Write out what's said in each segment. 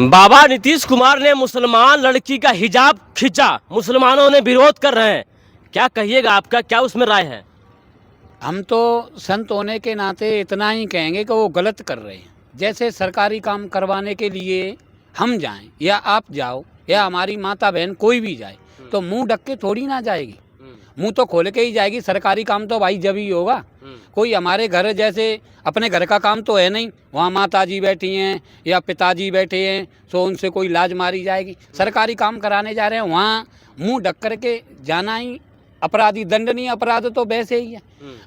बाबा नीतीश कुमार ने मुसलमान लड़की का हिजाब खींचा, मुसलमानों ने विरोध कर रहे हैं। क्या कहिएगा, आपका क्या उसमें राय है? हम तो संत होने के नाते इतना ही कहेंगे कि वो गलत कर रहे हैं। जैसे सरकारी काम करवाने के लिए हम जाएं या आप जाओ या हमारी माता बहन कोई भी जाए तो मुंह ढक के थोड़ी ना जाएगी, मुंह तो खोल के ही जाएगी। सरकारी काम तो भाई जब ही होगा। कोई हमारे घर जैसे अपने घर का काम तो है नहीं, वहाँ माता जी बैठी हैं या पिताजी बैठे हैं तो उनसे कोई लाज मारी जाएगी। सरकारी काम कराने जा रहे हैं, वहाँ मुंह ढक करके जाना ही अपराधी, दंडनीय अपराध तो वैसे ही है।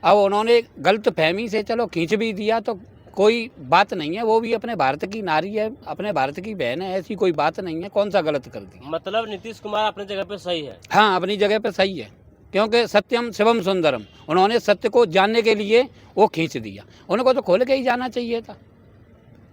अब उन्होंने गलत फहमी से चलो खींच भी दिया तो कोई बात नहीं है, वो भी अपने भारत की नारी है, अपने भारत की बहन है, ऐसी कोई बात नहीं है। कौन सा गलत कर दिया? मतलब नीतीश कुमार अपनी जगह पे सही है। हाँ, अपनी जगह पे सही है, क्योंकि सत्यम शिवम सुंदरम, उन्होंने सत्य को जानने के लिए वो खींच दिया। उनको तो खोल के ही जाना चाहिए था,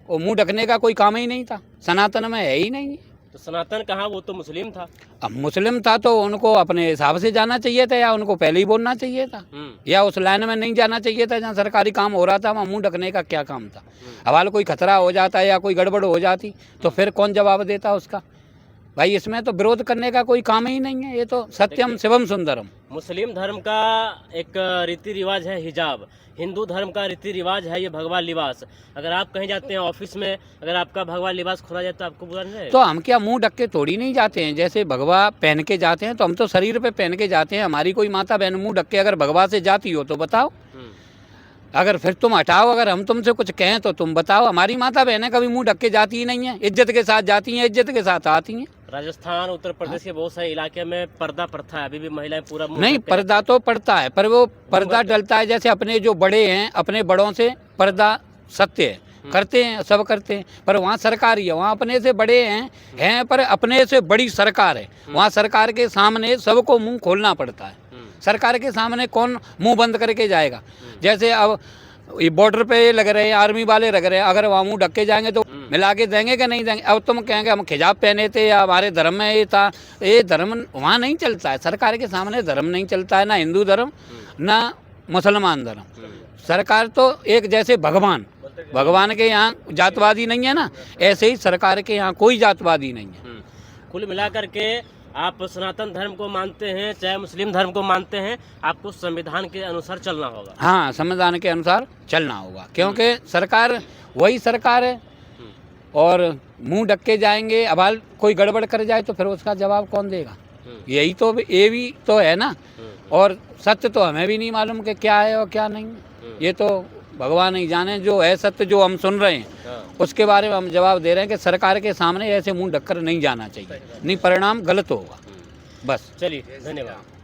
वो मुंह ढकने का कोई काम ही नहीं था। सनातन में है ही नहीं। तो सनातन कहाँ, वो तो मुस्लिम था। अब मुस्लिम था तो उनको अपने हिसाब से जाना चाहिए था, या उनको पहले ही बोलना चाहिए था, या उस लाइन में नहीं जाना चाहिए था जहाँ सरकारी काम हो रहा था। वहाँ मुंह ढकने का क्या काम था? हवाल कोई खतरा हो जाता या कोई गड़बड़ हो जाती तो फिर कौन जवाब देता उसका? भाई इसमें तो विरोध करने का कोई काम ही नहीं है, ये तो सत्यम शिवम सुंदरम। मुस्लिम धर्म का एक रीति रिवाज है हिजाब, हिंदू धर्म का रीति रिवाज है ये भगवा लिबास। अगर आप कहीं जाते हैं ऑफिस में, अगर आपका भगवा लिबास खोला जाए तो आपको बुरा नहीं लगेगा? तो हम क्या मुंह ढक के थोड़ी नहीं जाते हैं? जैसे भगवा पहन के जाते हैं तो हम तो शरीर पे पहन के जाते हैं। हमारी कोई माता बहन मुंह ढक के अगर भगवा से जाती हो तो बताओ, अगर फिर तुम हटाओ। अगर हम तुमसे कुछ कहें तो तुम बताओ। हमारी माता बहनें कभी मुंह ढक के जाती ही नहीं है, इज्जत के साथ जाती हैं, इज्जत के साथ आती हैं। राजस्थान, उत्तर प्रदेश के बहुत सारे इलाके में पर्दा प्रथा है, अभी भी महिलाएं पूरा मुंह नहीं, ढक के पर्दा तो पड़ता है, पर वो पर्दा डलता है जैसे अपने जो बड़े हैं, अपने बड़ों से पर्दा सत्य है, करते हैं, सब करते हैं। पर वहाँ सरकारी है, वहाँ अपने से बड़े हैं पर अपने से बड़ी सरकार है। वहाँ सरकार के सामने सबको मुंह खोलना पड़ता है। सरकार के सामने कौन मुंह बंद करके जाएगा? जैसे अब ये बॉर्डर पे लग रहे हैं, आर्मी वाले लग रहे हैं, अगर वहाँ मुंह ढक के जाएंगे तो मिला के देंगे कि नहीं देंगे? अब तुम कहेंगे हम हिजाब पहने थे या हमारे धर्म में ये था, ये धर्म वहाँ नहीं चलता है। सरकार के सामने धर्म नहीं चलता है, ना हिंदू धर्म ना मुसलमान धर्म। सरकार तो एक जैसे भगवान के यहाँ जातवादी नहीं है ना, ऐसे ही सरकार के यहाँ कोई जातवादी नहीं है। कुल मिलाकर के आप सनातन धर्म को मानते हैं चाहे मुस्लिम धर्म को मानते हैं, आपको संविधान के अनुसार चलना होगा। हाँ, संविधान के अनुसार चलना होगा, क्योंकि सरकार वही सरकार है। और मुंह ढक के जाएंगे, अब कोई गड़बड़ कर जाए तो फिर उसका जवाब कौन देगा? यही तो, ये भी तो है ना। और सत्य तो हमें भी नहीं मालूम कि क्या है और क्या नहीं है, ये तो भगवान ही जाने। जो है सत्य, जो हम सुन रहे हैं उसके बारे में हम जवाब दे रहे हैं कि सरकार के सामने ऐसे मुंह ढककर नहीं जाना चाहिए, नहीं परिणाम गलत होगा। बस। चलिए, धन्यवाद।